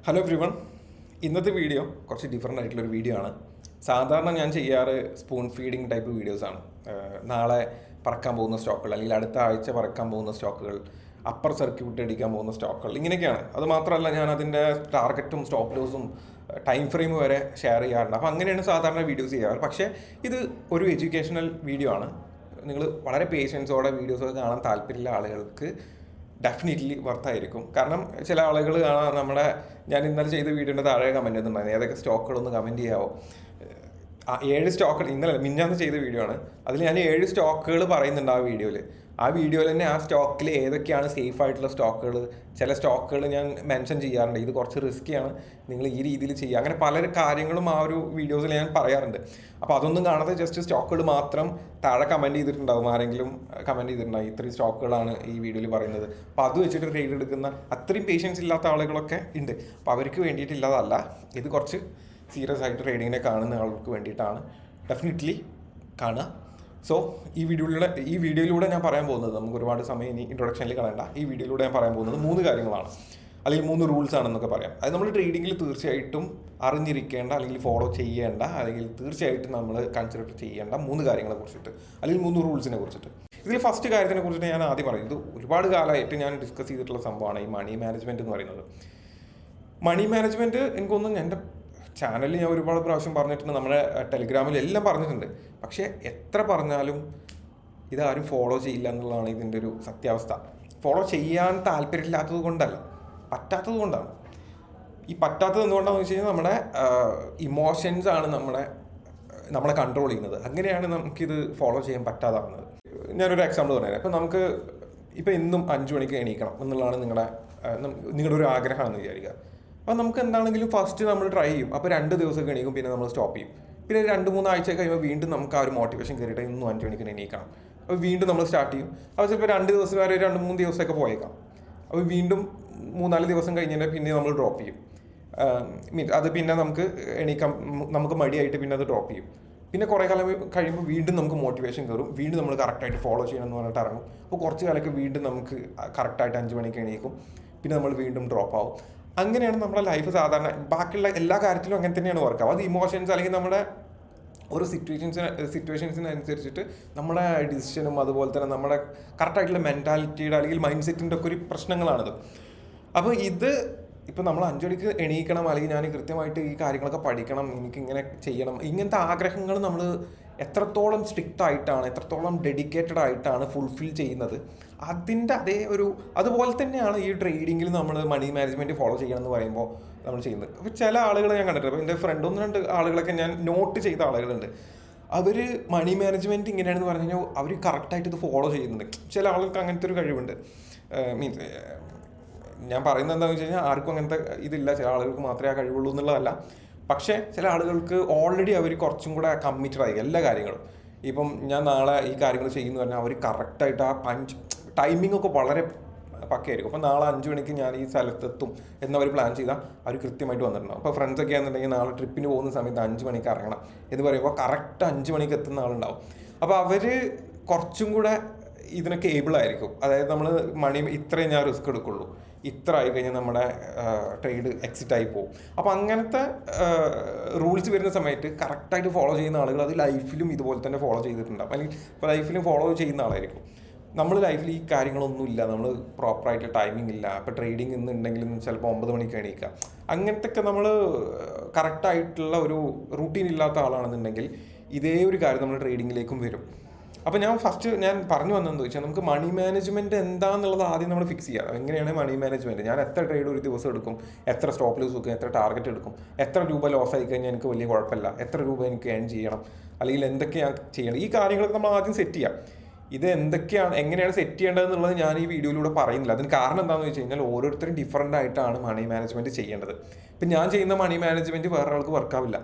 Hello everyone. ഇന്നത്തെ video കുറച്ച് different ആയിട്ടുള്ളൊരു വീഡിയോ ആണ്. സാധാരണ ഞാൻ ചെയ്യാറ് സ്പൂൺ ഫീഡിങ് ടൈപ്പ് വീഡിയോസാണ്. നാളെ പറക്കാൻ പോകുന്ന സ്റ്റോക്കുകൾ അല്ലെങ്കിൽ അടുത്ത ആഴ്ച പറക്കാൻ പോകുന്ന സ്റ്റോക്കുകൾ, അപ്പർ സർക്യൂട്ട് അടിക്കാൻ പോകുന്ന സ്റ്റോക്കുകൾ, ഇങ്ങനെയൊക്കെയാണ്. അത് മാത്രമല്ല, ഞാൻ അതിൻ്റെ ടാർഗറ്റും സ്റ്റോപ്പ് ലോസും ടൈം ഫ്രെയിം വരെ ഷെയർ ചെയ്യാറുണ്ട്. അപ്പോൾ അങ്ങനെയാണ് സാധാരണ വീഡിയോസ് ചെയ്യാറ്. പക്ഷേ ഇത് ഒരു എഡ്യൂക്കേഷണൽ വീഡിയോ ആണ്. നിങ്ങൾ വളരെ പേഷ്യൻസോടെ വീഡിയോസൊക്കെ കാണാൻ താല്പര്യമുള്ള ആളുകൾക്ക് ഡെഫിനറ്റ്ലി വർത്തായിരിക്കും. കാരണം ചില ആളുകൾ കാണാൻ ഞാൻ ഇന്നലെ ചെയ്ത വീഡിയോൻ്റെ താഴെ കമൻറ്റ് ചെയ്യുന്നുണ്ടായിരുന്നു, ഏതൊക്കെ സ്റ്റോക്കുകളൊന്ന് കമൻറ്റ് ചെയ്യാവോ. 7 സ്റ്റോക്കുകൾ ഇന്നലെ മിഞ്ഞാന്ന് ചെയ്ത വീഡിയോ ആണ്. അതിൽ ഞാൻ 7 സ്റ്റോക്കുകൾ പറയുന്നുണ്ട് ആ വീഡിയോയിൽ തന്നെ. ആ സ്റ്റോക്കിൽ ഏതൊക്കെയാണ് സേഫ് ആയിട്ടുള്ള സ്റ്റോക്കുകൾ, ചില സ്റ്റോക്കുകൾ ഞാൻ മെൻഷൻ ചെയ്യാറുണ്ട്. ഇത് കുറച്ച് റിസ്ക്കിയാണ്, നിങ്ങൾ ഈ രീതിയിൽ ചെയ്യുക, അങ്ങനെ പല കാര്യങ്ങളും ആ ഒരു വീഡിയോസിൽ ഞാൻ പറയാറുണ്ട്. അപ്പോൾ അതൊന്നും കാണാതെ ജസ്റ്റ് സ്റ്റോക്കുകൾ മാത്രം താഴെ കമൻറ്റ് ചെയ്തിട്ടുണ്ടാകും. ആരെങ്കിലും കമൻറ്റ് ചെയ്തിട്ടുണ്ടാകും ഇത്രയും സ്റ്റോക്കുകളാണ് ഈ വീഡിയോയിൽ പറയുന്നത്. അപ്പോൾ അത് വെച്ചിട്ട് ട്രേഡ് എടുക്കുന്ന അത്രയും പേഷ്യൻസ് ഇല്ലാത്ത ആളുകളൊക്കെ ഉണ്ട്. അപ്പോൾ അവർക്ക് വേണ്ടിയിട്ടില്ലാതല്ല, ഇത് കുറച്ച് സീരിയസ് ആയിട്ട് ട്രേഡിങ്ങിനെ കാണുന്ന ആൾക്ക് വേണ്ടിയിട്ടാണ്. ഡെഫിനറ്റ്ലി കാണുക. സോ ഈ വീഡിയോയിലൂടെ ഞാൻ പറയാൻ പോകുന്നത്, നമുക്ക് ഒരുപാട് സമയം ഇനി ഇൻട്രൊഡക്ഷനിൽ കളയണ്ട, ഈ വീഡിയോയിലൂടെ ഞാൻ പറയാൻ പോകുന്നത് 3 കാര്യങ്ങളാണ്, അല്ലെങ്കിൽ 3 റൂൾസ് ആണെന്നൊക്കെ പറയാം. അത് നമ്മൾ ട്രേഡിങ്ങിൽ തീർച്ചയായിട്ടും അറിഞ്ഞിരിക്കേണ്ട, അല്ലെങ്കിൽ ഫോളോ ചെയ്യേണ്ട, അല്ലെങ്കിൽ തീർച്ചയായിട്ടും നമ്മൾ കൺസിഡർ ചെയ്യേണ്ട 3 കാര്യങ്ങളെ കുറിച്ചിട്ട്, അല്ലെങ്കിൽ 3 റൂൾസിനെ കുറിച്ചിട്ട്. ഇതിൽ ഫസ്റ്റ് കാര്യത്തിനെ കുറിച്ചിട്ട് ഞാൻ ആദ്യം പറയും. ഇത് ഒരുപാട് കാലമായിട്ട് ഞാൻ ഡിസ്കസ് ചെയ്തിട്ടുള്ള സംഭവമാണ് ഈ മണി മാനേജ്മെൻറ്റ് എന്ന് പറയുന്നത്. മണി മാനേജ്മെൻറ്റ് എനിക്കൊന്നും എൻ്റെ ചാനലിൽ ഞാൻ ഒരുപാട് പ്രാവശ്യം പറഞ്ഞിട്ടുണ്ട്, നമ്മുടെ ടെലിഗ്രാമിൽ എല്ലാം പറഞ്ഞിട്ടുണ്ട്. പക്ഷേ എത്ര പറഞ്ഞാലും ഇതാരും ഫോളോ ചെയ്യില്ല എന്നുള്ളതാണ് ഇതിൻ്റെ ഒരു സത്യാവസ്ഥ. ഫോളോ ചെയ്യാൻ താല്പര്യമില്ലാത്തത് കൊണ്ടല്ല, പറ്റാത്തത് കൊണ്ടാണ്. ഈ പറ്റാത്തത് എന്തുകൊണ്ടാണെന്ന് വെച്ച് കഴിഞ്ഞാൽ നമ്മുടെ ഇമോഷൻസ് ആണ് നമ്മളെ കൺട്രോൾ ചെയ്യുന്നത്. അങ്ങനെയാണ് നമുക്കിത് ഫോളോ ചെയ്യാൻ പറ്റാതാവുന്നത്. ഞാനൊരു എക്സാമ്പിൾ പറഞ്ഞുതരാം. ഇപ്പം നമുക്ക് എന്നും 5 മണിക്ക് എണീക്കണം എന്നുള്ളതാണ് നിങ്ങളുടെ ഒരു ആഗ്രഹമാണെന്ന് വിചാരിക്കുക. അപ്പോൾ നമുക്ക് എന്താണെങ്കിലും ഫസ്റ്റ് നമ്മൾ ട്രൈ ചെയ്യും. അപ്പോൾ 2 ദിവസം എണീക്കും, പിന്നെ നമ്മൾ സ്റ്റോപ്പ് ചെയ്യും. പിന്നെ 2-3 ആഴ്ച കഴിയുമ്പോൾ വീണ്ടും നമുക്ക് ആ ഒരു മോട്ടിവേഷൻ കയറിയിട്ട് ഇന്നും 5 മണിക്ക് എണീക്കണം. അപ്പോൾ വീണ്ടും നമ്മൾ സ്റ്റാർട്ട് ചെയ്യും. അപ്പോൾ ചിലപ്പോൾ 2 ദിവസം വരെ 2-3 ദിവസമൊക്കെ പോയേക്കാം. അപ്പോൾ വീണ്ടും 3-4 ദിവസം കഴിഞ്ഞാൽ പിന്നെ നമ്മൾ ഡ്രോപ്പ് ചെയ്യും. അത് പിന്നെ നമുക്ക് മടിയായിട്ട് പിന്നെ അത് ഡ്രോപ്പ് ചെയ്യും. പിന്നെ കുറേ കാലം കഴിയുമ്പോൾ വീണ്ടും നമുക്ക് മോട്ടിവേഷൻ കയറും, വീണ്ടും നമ്മൾ കറക്റ്റായിട്ട് ഫോളോ ചെയ്യണം എന്ന് പറഞ്ഞിട്ട് ഇറങ്ങും. അപ്പോൾ കുറച്ച് കാലമൊക്കെ വീണ്ടും നമുക്ക് കറക്റ്റായിട്ട് 5 മണിക്ക് എണീക്കും, പിന്നെ നമ്മൾ വീണ്ടും ഡ്രോപ്പ് ആവും. അങ്ങനെയാണ് നമ്മുടെ ലൈഫ് സാധാരണ. ബാക്കിയുള്ള എല്ലാ കാര്യത്തിലും അങ്ങനെ തന്നെയാണ് വർക്കാവും. അത് ഇമോഷൻസ് അല്ലെങ്കിൽ നമ്മുടെ ഓരോ സിറ്റുവേഷൻസിനനുസരിച്ചിട്ട് നമ്മുടെ ഡിസിഷനും അതുപോലെ തന്നെ നമ്മുടെ കറക്റ്റായിട്ടുള്ള മെൻറ്റാലിറ്റിയുടെ അല്ലെങ്കിൽ മൈൻഡ് സെറ്റിൻ്റെ ഒക്കെ ഒരു പ്രശ്നങ്ങളാണിത്. അപ്പോൾ ഇപ്പം നമ്മൾ 5 മണിക്ക് എണീക്കണം, അല്ലെങ്കിൽ ഞാൻ കൃത്യമായിട്ട് ഈ കാര്യങ്ങളൊക്കെ പഠിക്കണം, എനിക്കിങ്ങനെ ചെയ്യണം, ഇങ്ങനത്തെ ആഗ്രഹങ്ങൾ നമ്മൾ എത്രത്തോളം സ്ട്രിക്റ്റ് ആയിട്ടാണ്, എത്രത്തോളം ഡെഡിക്കേറ്റഡ് ആയിട്ടാണ് ഫുൾഫിൽ ചെയ്യുന്നത്, അതിൻ്റെ അതുപോലെ തന്നെയാണ് ഈ ട്രേഡിങ്ങിൽ നമ്മൾ മണി മാനേജ്മെൻറ്റ് ഫോളോ ചെയ്യണം എന്ന് പറയുമ്പോൾ നമ്മൾ ചെയ്യുന്നത്. അപ്പോൾ ചില ആളുകളെ ഞാൻ കണ്ടിട്ടുണ്ട്. അപ്പോൾ എൻ്റെ ഫ്രണ്ട് 1-2 ആളുകളൊക്കെ ഞാൻ നോട്ട് ചെയ്ത ആളുകളുണ്ട്. അവർ മണി മാനേജ്മെൻറ്റ് ഇങ്ങനെയാണെന്ന് പറഞ്ഞു കഴിഞ്ഞാൽ അവർ കറക്റ്റായിട്ട് ഇത് ഫോളോ ചെയ്യുന്നുണ്ട്. ചില ആളുകൾക്ക് അങ്ങനത്തെ ഒരു കഴിവുണ്ട്. മീൻസ് ഞാൻ പറയുന്നത് എന്താണെന്ന് വെച്ച് കഴിഞ്ഞാൽ ആർക്കും അങ്ങനത്തെ ഇതില്ല, ചില ആളുകൾക്ക് മാത്രമേ ആ കഴിവുള്ളൂ എന്നുള്ളതല്ല. പക്ഷേ ചില ആളുകൾക്ക് ഓൾറെഡി അവർ കുറച്ചും കൂടെ കമ്മിറ്റഡ് ആയി എല്ലാ കാര്യങ്ങളും. ഇപ്പം ഞാൻ നാളെ ഈ കാര്യങ്ങൾ ചെയ്യുന്നു പറഞ്ഞാൽ അവർ കറക്റ്റായിട്ട് ആ ടൈമിംഗ് ഒക്കെ വളരെ പക്കയായിരിക്കും. അപ്പോൾ നാളെ 5 മണിക്ക് ഞാൻ ഈ സ്ഥലത്തെത്തും എന്നവർ പ്ലാൻ ചെയ്താൽ അവർ കൃത്യമായിട്ട് വന്നിട്ടുണ്ടാവും. അപ്പോൾ ഫ്രണ്ട്സൊക്കെ ആണെന്നുണ്ടെങ്കിൽ നാളെ ട്രിപ്പിന് പോകുന്ന സമയത്ത് 5 മണിക്ക് ഇറങ്ങണം എന്ന് പറയുമ്പോൾ കറക്റ്റ് 5 മണിക്ക് എത്തുന്ന ആളുണ്ടാവും. അപ്പോൾ അവർ കുറച്ചും കൂടെ ഇതിനൊക്കെ ഏബിളായിരിക്കും. അതായത് നമ്മൾ ഇത്രയും ഞാൻ റിസ്ക് എടുക്കുള്ളൂ, ഇത്ര ആയി കഴിഞ്ഞാൽ നമ്മുടെ ട്രേഡ് എക്സിറ്റ് ആയി പോകും. അപ്പോൾ അങ്ങനത്തെ റൂൾസ് വരുന്ന സമയത്ത് കറക്റ്റായിട്ട് ഫോളോ ചെയ്യുന്ന ആളുകൾ അത് ലൈഫിലും ഇതുപോലെ തന്നെ ഫോളോ ചെയ്തിട്ടുണ്ടാവും, അല്ലെങ്കിൽ ഇപ്പോൾ ലൈഫിലും ഫോളോ ചെയ്യുന്ന ആളായിരിക്കും. നമ്മൾ ലൈഫിൽ ഈ കാര്യങ്ങളൊന്നുമില്ല, നമ്മൾ പ്രോപ്പറായിട്ട് ടൈമിംഗ് ഇല്ല. ഇപ്പോൾ ട്രേഡിംഗ് ഇന്നുണ്ടെങ്കിലും ചിലപ്പോൾ 9 മണിക്ക് എണീക്കുക, അങ്ങനത്തെ ഒക്കെ നമ്മൾ കറക്റ്റായിട്ടുള്ള ഒരു റൂട്ടീൻ ഇല്ലാത്ത ആളാണെന്നുണ്ടെങ്കിൽ ഇതേ ഒരു കാര്യം നമ്മൾ ട്രേഡിങ്ങിലേക്കും വരും. അപ്പോൾ ഞാൻ പറഞ്ഞു വന്നതെന്ന് ചോദിച്ചാൽ, നമുക്ക് മണി മാനേജ്മെൻറ്റ് എന്താണെന്നുള്ളത് ആദ്യം നമ്മൾ ഫിക്സ് ചെയ്യാം. എങ്ങനെയാണ് മണി മാനേജ്മെൻറ്റ്, ഞാൻ എത്ര ട്രേഡ് ഒരു ദിവസം എടുക്കും, എത്ര സ്റ്റോപ്പ് ലോസ് വെക്കും, എത്ര ടാർഗറ്റ് എടുക്കും, എത്ര രൂപ ലോസ് ആയി കഴിഞ്ഞാൽ എനിക്ക് വലിയ കുഴപ്പമില്ല, എത്ര രൂപ എനിക്ക് ഏൺ ചെയ്യണം, അല്ലെങ്കിൽ എന്തൊക്കെയാണ് ചെയ്യണം, ഈ കാര്യങ്ങളൊക്കെ നമ്മൾ ആദ്യം സെറ്റ് ചെയ്യാം. ഇത് എങ്ങനെയാണ് സെറ്റ് ചെയ്യേണ്ടതെന്നുള്ളത് ഞാൻ ഈ വീഡിയോയിലൂടെ പറയുന്നില്ല. അതിന് കാരണം എന്താണെന്ന് വെച്ച് കഴിഞ്ഞാൽ ഓരോരുത്തരും ഡിഫറൻ്റ് ആയിട്ടാണ് മണി മാനേജ്മെൻറ്റ് ചെയ്യേണ്ടത്. ഇപ്പം ഞാൻ ചെയ്യുന്ന മണി മാനേജ്മെൻറ്റ് വേറൊരാൾക്ക് വർക്കാവില്ല,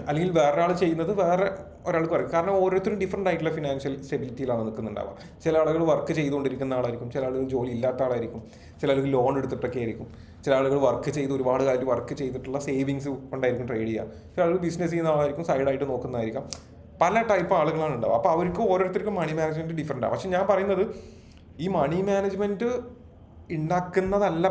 അല്ലെങ്കിൽ വേറൊരാൾ ചെയ്യുന്നത് വേറെ ഒരാൾക്ക് പറയും. കാരണം ഓരോരുത്തരും ഡിഫറൻ്റ് ആയിട്ടുള്ള ഫിനാൻഷ്യൽ സ്റ്റെബിലിറ്റിയിലാണ് നിൽക്കുന്നുണ്ടാവുക. ചില ആളുകൾ വർക്ക് ചെയ്തുകൊണ്ടിരിക്കുന്ന ആളായിരിക്കും, ചില ആളുകൾ ജോലി ഇല്ലാത്ത ആളായിരിക്കും, ചില ആളുകൾ ലോൺ എടുത്തിട്ടൊക്കെ ആയിരിക്കും, ചില ആളുകൾ ഒരുപാട് കാലം വർക്ക് ചെയ്തിട്ടുള്ള സേവിങ്സ് കൊണ്ടായിരിക്കും ട്രേഡ് ചെയ്യുക, ചില ആളുകൾ ബിസിനസ് ചെയ്യുന്ന ആളായിരിക്കും, സൈഡായിട്ട് നോക്കുന്നതായിരിക്കും. പല ടൈപ്പ് ആളുകളാണ് ഉണ്ടാവുക. അപ്പോൾ ഓരോരുത്തർക്കും മണി മാനേജ്മെൻറ്റ് ഡിഫറൻ്റ് ആണ്. പക്ഷെ ഞാൻ പറയുന്നത് ഈ മണി മാനേജ്മെൻറ്റ് ഉണ്ടാക്കുന്നതല്ല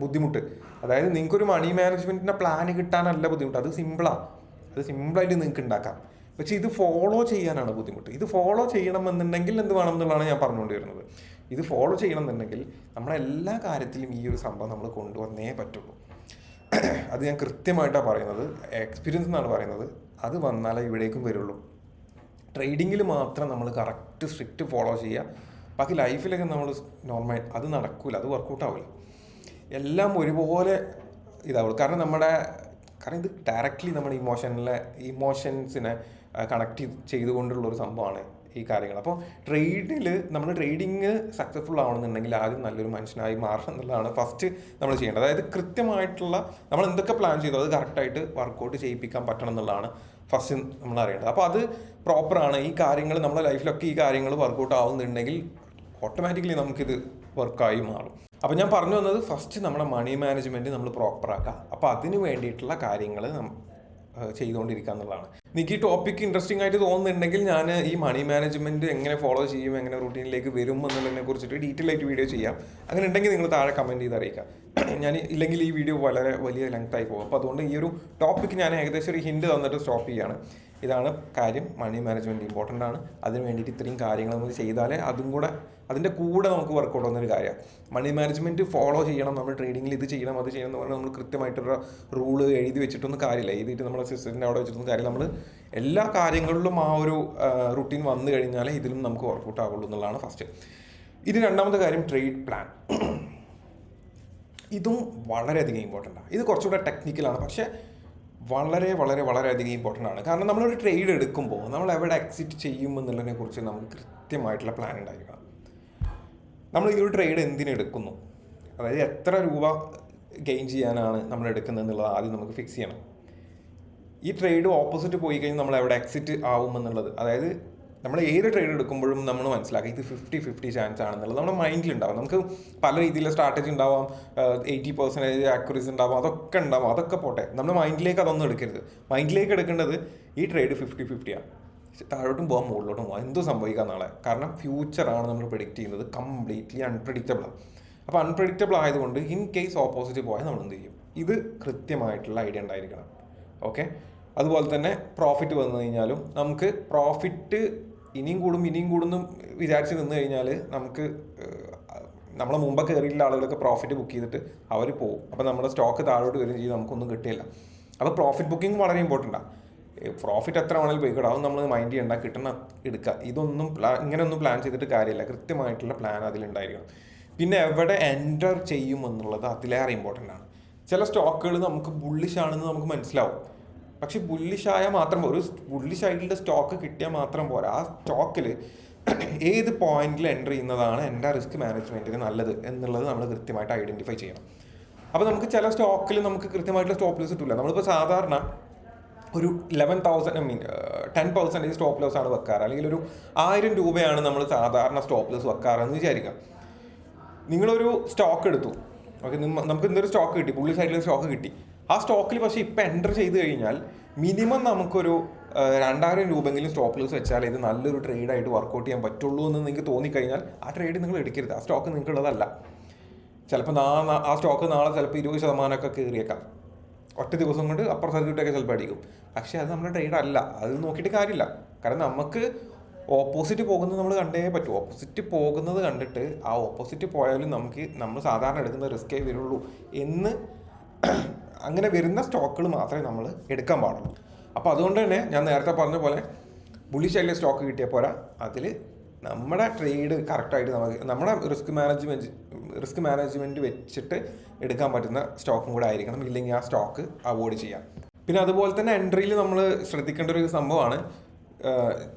ബുദ്ധിമുട്ട്. അതായത് നിങ്ങൾക്കൊരു മണി മാനേജ്മെൻറ്റിൻ്റെ പ്ലാൻ കിട്ടാനല്ല ബുദ്ധിമുട്ട്, അത് സിമ്പിളാണ്, അത് സിമ്പിളായിട്ട് നിങ്ങൾക്ക് ഉണ്ടാക്കാം. പക്ഷേ ഇത് ഫോളോ ചെയ്യാനാണ് ബുദ്ധിമുട്ട്. ഇത് ഫോളോ ചെയ്യണമെന്നുണ്ടെങ്കിൽ എന്ത് വേണം എന്നുള്ളതാണ് ഞാൻ പറഞ്ഞുകൊണ്ട് വരുന്നത്. ഇത് ഫോളോ ചെയ്യണമെന്നുണ്ടെങ്കിൽ നമ്മളെല്ലാ കാര്യത്തിലും ഈ ഒരു സംഭവം നമ്മൾ കൊണ്ടുവന്നേ പറ്റുള്ളൂ. അത് ഞാൻ കൃത്യമായിട്ടാണ് പറയുന്നത്, എക്സ്പീരിയൻസ് എന്നാണ് പറയുന്നത്. അത് വന്നാലേ ഇവിടേക്കും വരുള്ളൂ. ട്രേഡിങ്ങിൽ മാത്രം നമ്മൾ കറക്റ്റ് സ്ട്രിക്റ്റ് ഫോളോ ചെയ്യുക, ബാക്കി ലൈഫിലൊക്കെ നമ്മൾ നോർമൽ, അത് നടക്കില്ല, അത് വർക്കൗട്ട് ആവില്ല. എല്ലാം ഒരുപോലെ ഇതാവുള്ളൂ. കാരണം ഇത് ഡയറക്റ്റ്ലി നമ്മുടെ ഇമോഷൻസിനെ കണക്ട് ചെയ്തുകൊണ്ടുള്ളൊരു സംഭവമാണ് ഈ കാര്യങ്ങൾ. അപ്പോൾ ട്രേഡിങ് സക്സസ്ഫുൾ ആവണമെന്നുണ്ടെങ്കിൽ ആദ്യം നല്ലൊരു മനുഷ്യനായി മാറണം എന്നുള്ളതാണ് ഫസ്റ്റ് നമ്മൾ ചെയ്യേണ്ടത്. അതായത് കൃത്യമായിട്ടുള്ള നമ്മൾ എന്തൊക്കെ പ്ലാൻ ചെയ്തോ അത് കറക്റ്റായിട്ട് വർക്കൗട്ട് ചെയ്യിപ്പിക്കാൻ പറ്റണം എന്നുള്ളതാണ് ഫസ്റ്റ് നമ്മൾ അറിയേണ്ടത്. അപ്പോൾ അത് പ്രോപ്പറാണ്. ഈ കാര്യങ്ങൾ നമ്മുടെ ലൈഫിലൊക്കെ ഈ കാര്യങ്ങൾ വർക്കൗട്ട് ആവുന്നുണ്ടെങ്കിൽ ഓട്ടോമാറ്റിക്കലി നമുക്കിത് വർക്കായി മാറും. അപ്പോൾ ഞാൻ പറഞ്ഞു വന്നത് ഫസ്റ്റ് നമ്മുടെ മണി മാനേജ്മെൻറ്റ് നമ്മൾ പ്രോപ്പറാക്കുക. അപ്പോൾ അതിന് വേണ്ടിയിട്ടുള്ള കാര്യങ്ങൾ ചെയ്തുകൊണ്ടിരിക്കുക എന്നുള്ളതാണ്. എനിക്ക് ഈ ടോപ്പിക്ക് ഇൻട്രസ്റ്റിംഗ് ആയിട്ട് തോന്നുന്നുണ്ടെങ്കിൽ ഞാൻ ഈ മണി മാനേജ്മെൻറ്റ് എങ്ങനെ ഫോളോ ചെയ്യും, എങ്ങനെ റൂട്ടീനിലേക്ക് വരും എന്നുള്ളതിനെ കുറിച്ചിട്ട് ഡീറ്റെയിൽ ആയിട്ട് വീഡിയോ ചെയ്യാം. അങ്ങനെ ഉണ്ടെങ്കിൽ നിങ്ങൾ താഴെ കമൻറ്റ് ചെയ്ത് അറിയിക്കാം. ഇല്ലെങ്കിൽ ഈ വീഡിയോ വളരെ വലിയ ലെങ്ത് ആയി പോകും. അപ്പോൾ അതുകൊണ്ട് ഈ ഒരു ടോപ്പിക്ക് ഞാൻ ഏകദേശം ഒരു ഹിൻഡ് തന്നിട്ട് സ്റ്റോപ്പ് ചെയ്യുകയാണ്. ഇതാണ് കാര്യം, മണി മാനേജ്മെൻറ്റ് ഇമ്പോർട്ടൻ്റ് ആണ്. അതിന് വേണ്ടിയിട്ട് ഇത്രയും കാര്യങ്ങൾ നമുക്ക് ചെയ്താലേ അതിൻ്റെ കൂടെ നമുക്ക് വർക്കൗട്ട് വന്നൊരു കാര്യമാണ്. മണി മാനേജ്മെൻറ്റ് ഫോളോ ചെയ്യണം, നമ്മൾ ട്രേഡിങ്ങിൽ ഇത് ചെയ്യണം അത് ചെയ്യണം എന്ന് പറഞ്ഞാൽ നമ്മൾ കൃത്യമായിട്ടൊരു റൂള് എഴുതി വെച്ചിട്ടൊന്നും കാര്യമില്ല. എഴുതിയിട്ട് നമ്മുടെ സിസ്റ്റത്തിൻ്റെ അവിടെ വെച്ചിട്ടൊന്നും കാര്യമില്ല. നമ്മൾ എല്ലാ കാര്യങ്ങളിലും ആ ഒരു റുട്ടീൻ വന്നു കഴിഞ്ഞാൽ ഇതിലും നമുക്ക് വർക്കൗട്ട് ആവുള്ളൂ എന്നുള്ളതാണ് ഫസ്റ്റ്. ഇത് രണ്ടാമത്തെ കാര്യം, ട്രേഡ് പ്ലാൻ. ഇതും വളരെയധികം ഇമ്പോർട്ടൻ്റ് ആണ്. ഇത് കുറച്ചുകൂടെ ടെക്നിക്കലാണ്, പക്ഷേ വളരെ വളരെ വളരെയധികം ഇമ്പോർട്ടൻ്റ് ആണ്. കാരണം നമ്മളൊരു ട്രേഡ് എടുക്കുമ്പോൾ നമ്മൾ എവിടെ എക്സിറ്റ് ചെയ്യും എന്നുള്ളതിനെ കുറിച്ച് നമുക്ക് കൃത്യമായിട്ടുള്ള പ്ലാൻ ഉണ്ടായിരിക്കണം. നമ്മൾ ഈ ഒരു ട്രേഡ് എന്തിനെടുക്കുന്നു, അതായത് എത്ര രൂപ ഗെയിൻ ചെയ്യാനാണ് നമ്മൾ എടുക്കുന്നത് എന്നുള്ളത് ആദ്യം നമുക്ക് ഫിക്സ് ചെയ്യണം. ഈ ട്രേഡ് ഓപ്പോസിറ്റ് പോയി കഴിഞ്ഞാൽ നമ്മൾ എവിടെ എക്സിറ്റ് ആവുമെന്നുള്ളത്, അതായത് നമ്മൾ ഏത് ട്രേഡ് എടുക്കുമ്പോഴും നമ്മൾ മനസ്സിലാക്കുക ഇത് 50-50 ചാൻസ് ആണെന്നുള്ളത് നമ്മുടെ മൈൻഡിലുണ്ടാവും. നമുക്ക് പല രീതിയിലുള്ള സ്ട്രാറ്റജി ഉണ്ടാവാം, 80% ആക്യുറസി ഉണ്ടാവാം, അതൊക്കെ ഉണ്ടാവും. അതൊക്കെ പോട്ടെ, നമ്മുടെ മൈൻഡിലേക്ക് അതൊന്നും എടുക്കരുത്. മൈൻഡിലേക്ക് എടുക്കേണ്ടത് ഈ ട്രേഡ് 50-50ആണ്, താഴോട്ടും പോകാം മുകളിലോട്ടും പോകാം, എന്തോ സംഭവിക്കാം നാളെ. കാരണം ഫ്യൂച്ചറാണ് നമ്മൾ പ്രെഡിക്റ്റ് ചെയ്യുന്നത്, കംപ്ലീറ്റ്ലി അൺപ്രഡിക്റ്റബിളാണ്. അപ്പോൾ അൺപ്രഡിക്റ്റബിൾ ആയതുകൊണ്ട് ഇൻ കേസ് ഓപ്പോസിറ്റ് പോയാൽ നമ്മൾ എന്ത് ചെയ്യും, ഇത് കൃത്യമായിട്ടുള്ള ഐഡിയ ഉണ്ടായിരിക്കണം. ഓക്കെ, അതുപോലെ തന്നെ പ്രോഫിറ്റ് വന്നു കഴിഞ്ഞാലും നമുക്ക് പ്രോഫിറ്റ് ഇനിയും കൂടുന്നു വിചാരിച്ച് നിന്ന് കഴിഞ്ഞാൽ നമുക്ക് നമ്മളെ മുമ്പ് കയറിയുള്ള ആളുകളൊക്കെ പ്രോഫിറ്റ് ബുക്ക് ചെയ്തിട്ട് അവർ പോകും. അപ്പോൾ നമ്മുടെ സ്റ്റോക്ക് താഴോട്ട് വരും ചെയ്യും, നമുക്കൊന്നും കിട്ടില്ല. അപ്പോൾ പ്രോഫിറ്റ് ബുക്കിംഗ് വളരെ ഇമ്പോർട്ടൻ്റാണ്. പ്രോഫിറ്റ് എത്ര വേണമെങ്കിലും പോയിക്കോട്ടെ, അതൊന്നും നമ്മൾ മൈൻഡ് ചെയ്യേണ്ട, കിട്ടണ എടുക്കുക. ഇതൊന്നും ഇങ്ങനെയൊന്നും പ്ലാൻ ചെയ്തിട്ട് കാര്യമില്ല, കൃത്യമായിട്ടുള്ള പ്ലാൻ അതിലുണ്ടായിരിക്കണം. പിന്നെ എവിടെ എൻ്റർ ചെയ്യും എന്നുള്ളത് അതിലേറെ ഇമ്പോർട്ടൻ്റ് ആണ്. ചില സ്റ്റോക്കുകൾ നമുക്ക് ബുള്ളിഷ് ആണെന്ന് നമുക്ക് മനസ്സിലാവും, പക്ഷെ ബുള്ളിഷായാൽ മാത്രം ഒരു ബുള്ളിഷ് ആയിട്ടുള്ള സ്റ്റോക്ക് കിട്ടിയാൽ മാത്രം പോരാ. ആ സ്റ്റോക്കിൽ ഏത് പോയിന്റിൽ എൻ്റർ ചെയ്യുന്നതാണ് എൻ്റെ റിസ്ക് മാനേജ്മെൻറ്റിന് നല്ലത് എന്നുള്ളത് നമ്മൾ കൃത്യമായിട്ട് ഐഡൻറ്റിഫൈ ചെയ്യണം. അപ്പോൾ നമുക്ക് ചില സ്റ്റോക്കിൽ നമുക്ക് കൃത്യമായിട്ടുള്ള സ്റ്റോപ്പ് ലോസ് കിട്ടില്ല. നമ്മളിപ്പോൾ സാധാരണ ഒരു 10% സ്റ്റോപ്പ് ലോസ് ആണ് വെക്കാറ്, അല്ലെങ്കിൽ ഒരു 1000 രൂപയാണ് നമ്മൾ സാധാരണ സ്റ്റോപ്പ് ലോസ് വെക്കാറെന്ന് വിചാരിക്കാം. നിങ്ങളൊരു സ്റ്റോക്ക് എടുത്തു, ഓക്കെ, നമുക്ക് എന്തൊരു സ്റ്റോക്ക് കിട്ടി, ബുള്ളിഷ് ആയിട്ടുള്ള സ്റ്റോക്ക് കിട്ടി. ആ സ്റ്റോക്കിൽ പക്ഷേ ഇപ്പം എൻ്റർ ചെയ്ത് കഴിഞ്ഞാൽ മിനിമം നമുക്കൊരു 2000 രൂപയെങ്കിലും സ്റ്റോപ്പ് ലോസ് വെച്ചാൽ ഇത് നല്ലൊരു ട്രേഡായിട്ട് വർക്കൗട്ട് ചെയ്യാൻ പറ്റുള്ളൂ എന്ന് നിങ്ങൾക്ക് തോന്നിക്കഴിഞ്ഞാൽ ആ ട്രേഡ് നിങ്ങൾ എടുക്കരുത്. ആ സ്റ്റോക്ക് നിങ്ങൾക്കുള്ളതല്ല. ചിലപ്പോൾ ആ സ്റ്റോക്ക് നാളെ ചിലപ്പോൾ 20% കയറിയേക്കാം, ഒറ്റ ദിവസം കൊണ്ട് അപ്പർ സർക്യൂട്ടൊക്കെ ചിലപ്പോൾ അടിക്കും. പക്ഷേ അത് നമ്മുടെ ട്രേഡ് അല്ല, അത് നോക്കിയിട്ട് കാര്യമില്ല. കാരണം നമുക്ക് ഓപ്പോസിറ്റ് പോകുന്നത് നമ്മൾ കണ്ടേ പറ്റൂ. ഓപ്പോസിറ്റ് പോകുന്നത് കണ്ടിട്ട് ആ ഓപ്പോസിറ്റ് പോയാലും നമ്മൾ സാധാരണ എടുക്കുന്ന റിസ്ക്കേ വരുള്ളൂ എന്ന് അങ്ങനെ വരുന്ന സ്റ്റോക്കുകൾ മാത്രമേ നമ്മൾ എടുക്കാൻ പാടുള്ളൂ. അപ്പോൾ അതുകൊണ്ട് തന്നെ ഞാൻ നേരത്തെ പറഞ്ഞ പോലെ ബുള്ളിഷ് ആയിട്ടുള്ള സ്റ്റോക്ക് കിട്ടിയാൽ പോരാ, അതിൽ നമ്മുടെ ട്രേഡ് കറക്റ്റായിട്ട് നമ്മുടെ റിസ്ക് മാനേജ്മെൻറ്റ് വെച്ചിട്ട് എടുക്കാൻ പറ്റുന്ന സ്റ്റോക്കും കൂടെ ആയിരിക്കണം, ഇല്ലെങ്കിൽ ആ സ്റ്റോക്ക് അവോയ്ഡ് ചെയ്യാം. പിന്നെ അതുപോലെ തന്നെ എൻട്രിയിൽ നമ്മൾ ശ്രദ്ധിക്കേണ്ട ഒരു സംഭവമാണ്,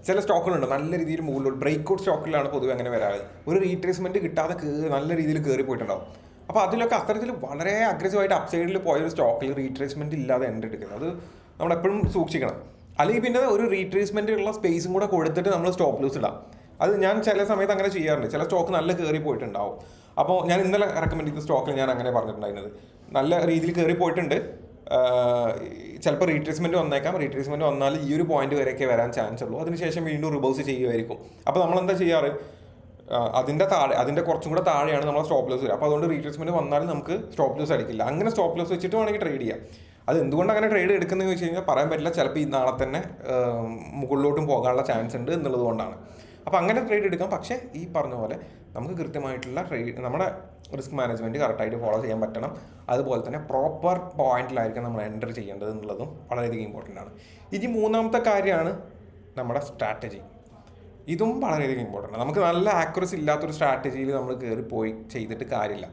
ചില സ്റ്റോക്കുകളുണ്ട് നല്ല രീതിയിൽ മുകളിലോട്ട് ബ്രേക്ക്ഔട്ട് സ്റ്റോക്കിലാണ് പൊതുവെ അങ്ങനെ വരാറ്. ഒരു റീട്രേസ്മെൻറ്റ് കിട്ടാതെ നല്ല രീതിയിൽ കയറി പോയിട്ടുണ്ടാവും. അപ്പോൾ അതിലൊക്കെ അത്തരത്തിൽ വളരെ അഗ്രസീവായിട്ട് അപ്സൈഡിൽ പോയൊരു സ്റ്റോക്കിൽ റീട്രേസ്മെൻറ്റ് ഇല്ലാതെ എൻട്രി എടുക്കുന്നത് അത് നമ്മളെപ്പോഴും സൂക്ഷിക്കണം. അല്ലെങ്കിൽ പിന്നെ ഒരു റീട്രേസ്മെൻറ്റ് ഉള്ള സ്പേസും കൂടെ കൊടുത്തിട്ട് നമ്മൾ സ്റ്റോപ്പ് ലൂസ് ഇടാം. അത് ഞാൻ ചില സമയത്ത് അങ്ങനെ ചെയ്യാറുണ്ട്. ചില സ്റ്റോക്ക് നല്ല കയറി പോയിട്ടുണ്ടാവും. അപ്പോൾ ഞാൻ ഇന്നലെ റെക്കമെൻഡ് ചെയ്ത സ്റ്റോക്കിൽ ഞാൻ അങ്ങനെ പറഞ്ഞിട്ടുണ്ടായിരുന്നത്, നല്ല രീതിയിൽ കയറി പോയിട്ടുണ്ട്, ചിലപ്പോൾ റീട്രേസ്മെൻറ്റ് വന്നേക്കാം. റീട്രേസ്മെൻറ്റ് വന്നാൽ ഈ ഒരു പോയിന്റ് വരെയൊക്കെ വരാൻ ചാൻസ് ഉള്ളൂ, അതിനുശേഷം വീണ്ടും റിവേഴ്സ് ചെയ്യുമായിരിക്കും. അപ്പോൾ നമ്മളെന്താ ചെയ്യാറ്, അതിൻ്റെ കുറച്ചും കൂടെ താഴെയാണ് നമ്മൾ സ്റ്റോപ്പ് ലോസ് വരിക. അപ്പോൾ അതുകൊണ്ട് റീട്രേസ്മെൻറ്റ് വന്നാലും നമുക്ക് സ്റ്റോപ്പ് ലോസ് അടിക്കില്ല. അങ്ങനെ സ്റ്റോപ്പ് ലോസ് വെച്ചിട്ട് വേണമെങ്കിൽ ട്രേഡ് ചെയ്യാം. അത് എന്തുകൊണ്ട് അങ്ങനെ ട്രേഡ് എടുക്കുന്നതെന്ന് വെച്ച് കഴിഞ്ഞാൽ പറയാൻ പറ്റില്ല. ചിലപ്പോൾ ഈ നാളെ തന്നെ മുകളിലോട്ടും പോകാനുള്ള ചാൻസ് ഉണ്ട് എന്നുള്ളത് കൊണ്ടാണ്. അപ്പോൾ അങ്ങനെ ട്രേഡ് എടുക്കാം. പക്ഷേ ഈ പറഞ്ഞ പോലെ നമുക്ക് കൃത്യമായിട്ടുള്ള നമ്മുടെ റിസ്ക് മാനേജ്മെൻറ്റ് കറക്റ്റായിട്ട് ഫോളോ ചെയ്യാൻ പറ്റണം. അതുപോലെ തന്നെ പ്രോപ്പർ പോയിന്റിലായിരിക്കും നമ്മൾ എൻ്റർ ചെയ്യേണ്ടത് എന്നുള്ളതും വളരെയധികം ഇമ്പോർട്ടൻ്റ് ആണ്. ഇനി മൂന്നാമത്തെ കാര്യമാണ് നമ്മുടെ സ്ട്രാറ്റജി. ഇതും വളരെയധികം ഇമ്പോർട്ടൻ്റ് ആണ്. നമുക്ക് നല്ല ആക്യുറസി ഇല്ലാത്തൊരു സ്ട്രാറ്റജിയിൽ നമ്മൾ കയറിപ്പോയി ചെയ്തിട്ട് കാര്യമില്ല.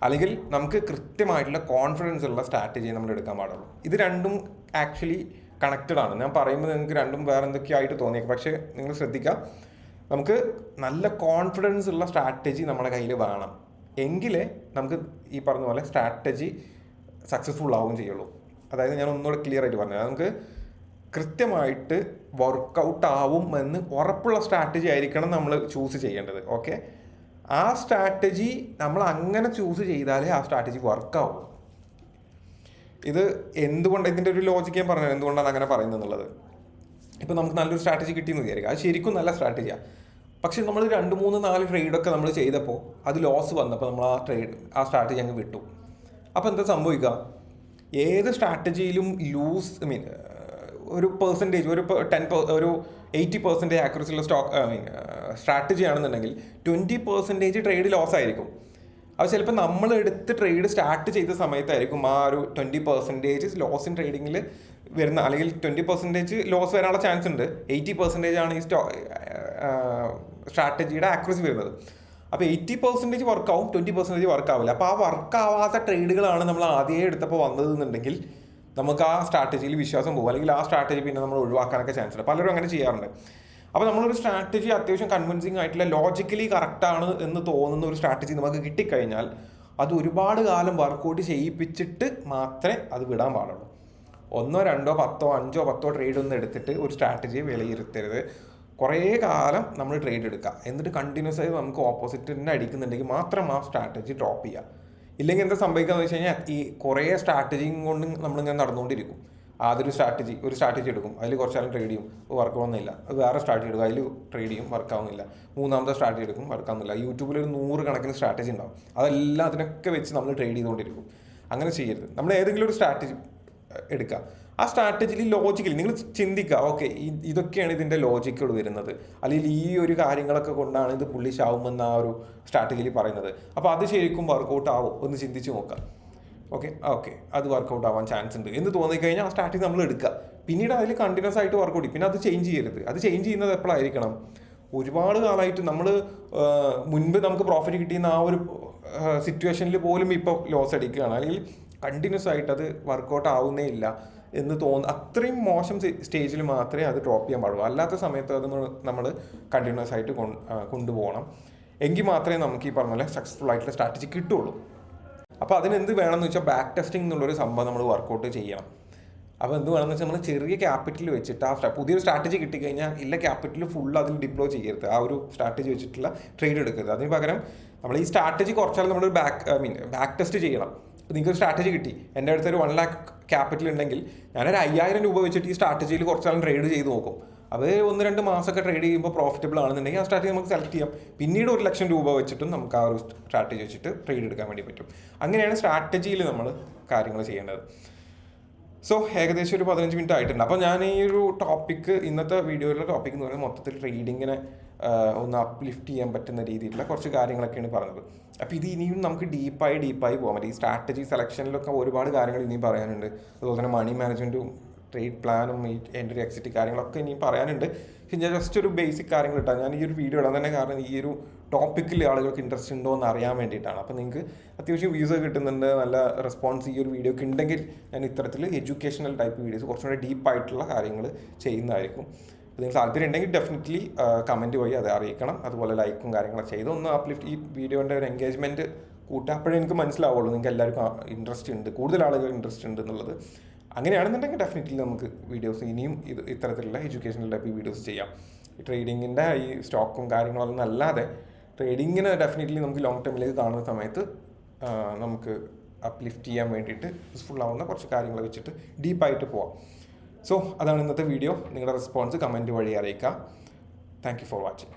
അല്ലെങ്കിൽ നമുക്ക് കൃത്യമായിട്ടുള്ള കോൺഫിഡൻസ് ഉള്ള സ്ട്രാറ്റജി നമ്മൾ എടുക്കാൻ പാടുള്ളൂ. ഇത് രണ്ടും ആക്ച്വലി കണക്റ്റഡ് ആണ്. ഞാൻ പറയുമ്പോൾ നിങ്ങൾക്ക് രണ്ടും വേറെ എന്തൊക്കെയായിട്ട് തോന്നിയേക്കും. പക്ഷേ നിങ്ങൾ ശ്രദ്ധിക്കുക, നമുക്ക് നല്ല കോൺഫിഡൻസ് ഉള്ള സ്ട്രാറ്റജി നമ്മുടെ കയ്യിൽ വേണം. എങ്കിലേ നമുക്ക് ഈ പറഞ്ഞ പോലെ സ്ട്രാറ്റജി സക്സസ്ഫുൾ ആവുകയും ചെയ്യുള്ളൂ. അതായത് ഞാൻ ഒന്നുകൂടെ ക്ലിയർ ആയിട്ട് പറഞ്ഞത്, നമുക്ക് കൃത്യമായിട്ട് വർക്കൗട്ട് ആവും എന്ന് ഉറപ്പുള്ള സ്ട്രാറ്റജി ആയിരിക്കണം നമ്മൾ ചൂസ് ചെയ്യേണ്ടത്. ഓക്കെ, ആ സ്ട്രാറ്റജി നമ്മൾ അങ്ങനെ ചൂസ് ചെയ്താലേ ആ സ്ട്രാറ്റജി വർക്കാവും. ഇത് എന്തുകൊണ്ട്, ഇതിൻ്റെ ഒരു ലോജിക്ക് ഞാൻ പറഞ്ഞത് എന്തുകൊണ്ടാണ് അങ്ങനെ പറയുന്നത് എന്നുള്ളത്. ഇപ്പോൾ നമുക്ക് നല്ലൊരു സ്ട്രാറ്റജി കിട്ടിയെന്ന് വിചാരിക്കുക, അത് ശരിക്കും നല്ല സ്ട്രാറ്റജിയാണ്. പക്ഷെ നമ്മൾ 2, 3, 4 ട്രേഡൊക്കെ നമ്മൾ ചെയ്തപ്പോൾ അത് ലോസ് വന്നപ്പോൾ നമ്മൾ ആ സ്ട്രാറ്റജി അങ്ങ് വിട്ടു. അപ്പോൾ എന്താ സംഭവിക്കുക, ഏത് സ്ട്രാറ്റജിയിലും ഒരു പെർസെൻറ്റേജ്, ഒരു 80% ആക്യുറസി ഉള്ള സ്ട്രാറ്റജി ആണെന്നുണ്ടെങ്കിൽ 20% ട്രേഡ് ലോസ് ആയിരിക്കും. അത് ചിലപ്പോൾ നമ്മൾ എടുത്ത് ട്രേഡ് സ്റ്റാർട്ട് ചെയ്ത സമയത്തായിരിക്കും ആ ഒരു 20% ലോസ് ഇൻ ട്രേഡിങ്ങിൽ വരുന്ന, അല്ലെങ്കിൽ 20% ലോസ് വരാനുള്ള ചാൻസ് ഉണ്ട്. 80% ആണ് ഈ സ്ട്രാറ്റജിയുടെ ആക്യുറസി വരുന്നത്. അപ്പോൾ 80% വർക്കാവും, 20% വർക്കാവില്ല. അപ്പോൾ ആ വർക്കാവാത്ത ട്രേഡുകളാണ് നമ്മൾ ആദ്യമേ എടുത്തപ്പോൾ വന്നതെന്നുണ്ടെങ്കിൽ നമുക്ക് ആ സ്ട്രാറ്റജിയിൽ വിശ്വാസം പോകും, അല്ലെങ്കിൽ ആ സ്ട്രാറ്റജി പിന്നെ നമ്മൾ ഒഴിവാക്കാനൊക്കെ ചാൻസ് ഉണ്ട്. പലരും അങ്ങനെ ചെയ്യാറുണ്ട്. അപ്പോൾ നമ്മളൊരു സ്ട്രാറ്റജി അത്യാവശ്യം കൺവിൻസിങ് ആയിട്ടുള്ള ലോജിക്കലി കറക്റ്റാണ് എന്ന് തോന്നുന്ന ഒരു സ്ട്രാറ്റജി നമുക്ക് കിട്ടിക്കഴിഞ്ഞാൽ അത് ഒരുപാട് കാലം വർക്കൗട്ട് ചെയ്യിപ്പിച്ചിട്ട് മാത്രമേ അത് വിടാൻ പാടുള്ളൂ. 1, 2, 10, 5, 10 ട്രേഡ് ഒന്നും എടുത്തിട്ട് ഒരു സ്ട്രാറ്റജിയെ വിലയിരുത്തരുത്. കുറേ കാലം നമ്മൾ ട്രേഡ് എടുക്കുക, എന്നിട്ട് കണ്ടിന്യൂസ് ആയി നമുക്ക് ഓപ്പോസിറ്റ് തന്നെ അടിക്കുന്നുണ്ടെങ്കിൽ മാത്രം ആ സ്ട്രാറ്റജി ഡ്രോപ്പ് ചെയ്യുക. ഇല്ലെങ്കിൽ എന്താ സംഭവിക്കുക വെച്ച് കഴിഞ്ഞാൽ ഈ കുറേ സ്ട്രാറ്റജിയും കൊണ്ട് നമ്മളിങ്ങനെ നടന്നുകൊണ്ടിരിക്കും. ഒരു സ്ട്രാറ്റജി എടുക്കും, അതിൽ കുറച്ച് കാലം ട്രേഡ് ചെയ്യും, വർക്കാവുന്നില്ല. വേറെ സ്ട്രാറ്റജി എടുക്കും, അതിൽ ട്രേഡ് ചെയ്യും, വർക്കാവുന്നില്ല. മൂന്നാമത്തെ സ്ട്രാറ്റജി എടുക്കും, വർക്കാവുന്നില്ല. യൂട്യൂബിൽ ഒരു 100 കണക്കിന് സ്ട്രാറ്റജി ഉണ്ടാവും. അതെല്ലാം അതിനൊക്കെ വെച്ച് നമ്മൾ ട്രേഡ് ചെയ്തുകൊണ്ടിരിക്കും. അങ്ങനെ ചെയ്യരുത്. നമ്മൾ ഏതെങ്കിലും ഒരു സ്ട്രാറ്റജി എടുക്കുക, ആ സ്ട്രാറ്റജിയിൽ ലോജിക്കലി നിങ്ങൾ ചിന്തിക്കുക, ഓക്കെ ഇതൊക്കെയാണ് ഇതിൻ്റെ ലോജിക്കുകൾ വരുന്നത്, അല്ലെങ്കിൽ ഈ ഒരു കാര്യങ്ങളൊക്കെ കൊണ്ടാണ് ഇത് പുള്ളിഷ് ആവുമെന്ന് ആ ഒരു സ്ട്രാറ്റജിയിൽ പറയുന്നത്. അപ്പോൾ അത് ശരിക്കും വർക്കൗട്ട് ആവും ഒന്ന് ചിന്തിച്ച് നോക്കാം. ഓക്കെ അത് വർക്കൗട്ട് ആവാൻ ചാൻസ് ഉണ്ട് എന്ന് തോന്നിക്കഴിഞ്ഞാൽ ആ സ്ട്രാറ്റജി നമ്മൾ എടുക്കുക. പിന്നീട് അതിൽ കണ്ടിന്യൂസ് ആയിട്ട് വർക്കൗട്ട് ചെയ്യും. പിന്നെ അത് ചേഞ്ച് ചെയ്യരുത്. അത് ചേഞ്ച് ചെയ്യുന്നത് എപ്പോഴായിരിക്കണം, ഒരുപാട് കാലമായിട്ട് നമ്മൾ മുൻപ് നമുക്ക് പ്രോഫിറ്റ് കിട്ടിയെന്ന ആ ഒരു സിറ്റുവേഷനിൽ പോലും ഇപ്പോൾ ലോസ് അടിക്കുകയാണ്, അല്ലെങ്കിൽ കണ്ടിന്യൂസ് ആയിട്ട് അത് വർക്കൗട്ട് ആവുന്നേ ഇല്ല എന്ന് അത്രയും മോശം സ്റ്റേജിൽ മാത്രമേ അത് ഡ്രോപ്പ് ചെയ്യാൻ പാടുള്ളൂ. അല്ലാത്ത സമയത്ത് അത് നമ്മൾ കണ്ടിന്യൂസ് ആയിട്ട് കൊണ്ടുപോകണം. എങ്കിൽ മാത്രമേ നമുക്ക് ഈ പറഞ്ഞ പോലെ സക്സസ്ഫുൾ ആയിട്ടുള്ള സ്ട്രാറ്റജി കിട്ടുള്ളൂ. അപ്പോൾ അതിനെന്ത് വേണമെന്ന് വെച്ചാൽ ബാക്ക് ടെസ്റ്റിംഗ് എന്നുള്ളൊരു സംഭവം നമ്മൾ വർക്കൗട്ട് ചെയ്യണം. അപ്പോൾ എന്ത് വേണമെന്ന് വെച്ചാൽ നമ്മൾ ചെറിയ ക്യാപിറ്റൽ വെച്ചിട്ട് പുതിയൊരു സ്ട്രാറ്റജി കിട്ടിക്കഴിഞ്ഞാൽ ഇല്ല ക്യാപിറ്റൽ ഫുൾ അതിൽ ഡിപ്ലോയ് ചെയ്യരുത്. ആ ഒരു സ്ട്രാറ്റജി വെച്ചിട്ടുള്ള ട്രേഡ് എടുക്കരുത്. അതിന് പകരം നമ്മൾ ഈ സ്ട്രാറ്റജി കുറച്ചാൽ നമ്മൾ ബാക്ക് ടെസ്റ്റ് ചെയ്യണം. ഇപ്പോൾ നിങ്ങൾക്ക് സ്ട്രാറ്റജി കിട്ടി, എൻ്റെ അടുത്തൊരു 1 lakh ക്യാപിറ്റൽ ഉണ്ടെങ്കിൽ ഞാനൊരു 5000 രൂപ വെച്ചിട്ട് ഈ സ്ട്രാറ്റജിയിൽ കുറച്ചാലും ട്രേഡ് ചെയ്ത് നോക്കും. അത് 1-2 മാസമൊക്കെ ട്രേഡ് ചെയ്യുമ്പോൾ പ്രോഫിറ്റബിൾ ആണെന്നുണ്ടെങ്കിൽ ആ സ്ട്രാറ്റജി നമുക്ക് സെലക്ട് ചെയ്യാം. പിന്നീട് 1 ലക്ഷം രൂപ വെച്ചിട്ടും നമുക്ക് ആ ഒരു സ്ട്രാറ്റജി വെച്ചിട്ട് ട്രേഡ് എടുക്കാൻ വേണ്ടി പറ്റും. അങ്ങനെയാണ് സ്ട്രാറ്റജിയിൽ നമ്മൾ കാര്യങ്ങൾ ചെയ്യേണ്ടത്. സോ ഏകദേശം ഒരു 15 മിനിറ്റ് ആയിട്ടുണ്ട്. അപ്പോൾ ഞാൻ ഈ ഒരു ടോപ്പിക്ക്, ഇന്നത്തെ വീഡിയോയിലെ ടോപ്പിക് എന്ന് പറയുന്നത് മൊത്തത്തിൽ ട്രേഡിങ്ങിനെ ഒന്ന് അപ്ലിഫ്റ്റ് ചെയ്യാൻ പറ്റുന്ന രീതിയിലുള്ള കുറച്ച് കാര്യങ്ങളൊക്കെയാണ് പറഞ്ഞത്. അപ്പോൾ ഇത് ഇനിയും നമുക്ക് ഡീപ്പായി പോകാൻ പറ്റും. ഈ സ്ട്രാറ്റജി സെലക്ഷനിലൊക്കെ ഒരുപാട് കാര്യങ്ങൾ ഇനിയും പറയാനുണ്ട്. അതുപോലെ തന്നെ മണി മാനേജ്മെൻറ്റും ട്രേഡ് പ്ലാനും ഈ എൻട്രി എക്സിറ്റ് കാര്യങ്ങളൊക്കെ ഇനിയും പറയാനുണ്ട്. പക്ഷേ ഞാൻ ജസ്റ്റ് ഒരു ബേസിക് കാര്യങ്ങൾ ഇട്ടാൽ ഞാൻ ഈ ഒരു വീഡിയോ ഇടാൻ തന്നെ കാരണം ഈ ഒരു ടോപ്പിക്കിൽ ആളുകൾക്ക് ഇൻട്രസ്റ്റ് ഉണ്ടോ എന്ന് അറിയാൻ വേണ്ടിയിട്ടാണ്. അപ്പോൾ നിങ്ങൾക്ക് അത്യാവശ്യം വ്യൂസ് കിട്ടുന്നുണ്ട്, നല്ല റെസ്പോൺസ് ഈ ഒരു വീഡിയോക്ക് ഉണ്ടെങ്കിൽ ഞാൻ ഇത്തരത്തിൽ എഡ്യൂക്കേഷണൽ ടൈപ്പ് വീഡിയോസ് കുറച്ചുകൂടെ ഡീപ്പായിട്ടുള്ള കാര്യങ്ങൾ ചെയ്യുന്നതായിരിക്കും. അപ്പോൾ നിങ്ങൾക്ക് താല്പര്യം ഉണ്ടെങ്കിൽ ഡെഫിനറ്റ്ലി കമൻറ്റ് വഴി അത് അറിയിക്കണം. അതുപോലെ ലൈക്കും കാര്യങ്ങളൊക്കെ ചെയ്ത് ഒന്ന് അപ്ലിഫ്റ്റ് ഈ വീഡിയോൻ്റെ ഒരു എൻഗേജ്മെൻറ്റ് കൂട്ടുക. അപ്പോഴേ എനിക്ക് മനസ്സിലാവുള്ളൂ നിങ്ങൾക്ക് എല്ലാവർക്കും ഇൻട്രസ്റ്റ് ഉണ്ട്, കൂടുതൽ ആളുകൾ ഇൻട്രസ്റ്റ് ഉണ്ട് എന്നുള്ളത്. അങ്ങനെയാണെന്നുണ്ടെങ്കിൽ ഡെഫിനറ്റ്ലി നമുക്ക് വീഡിയോസ് ഇനിയും ഇത്തരത്തിലുള്ള എഡ്യൂക്കേഷണൽ ടൈപ്പ് വീഡിയോസ് ചെയ്യാം. ഈ ട്രേഡിങ്ങിൻ്റെ ഈ സ്റ്റോക്കും കാര്യങ്ങളൊന്നും അല്ലാതെ ട്രേഡിങ്ങിന് ഡെഫിനറ്റ്ലി നമുക്ക് ലോങ് ടൈമിലേക്ക് കാണുന്ന സമയത്ത് നമുക്ക് അപ്ലിഫ്റ്റ് ചെയ്യാൻ വേണ്ടിയിട്ട് യൂസ്ഫുൾ ആവുന്ന കുറച്ച് കാര്യങ്ങൾ വെച്ചിട്ട് ഡീപ്പായിട്ട് പോവാം. സോ അതാണ് ഇന്നത്തെ വീഡിയോ. നിങ്ങളുടെ റെസ്പോൺസ് കമൻറ്റ് വഴി അറിയിക്കാം. Thank you for watching.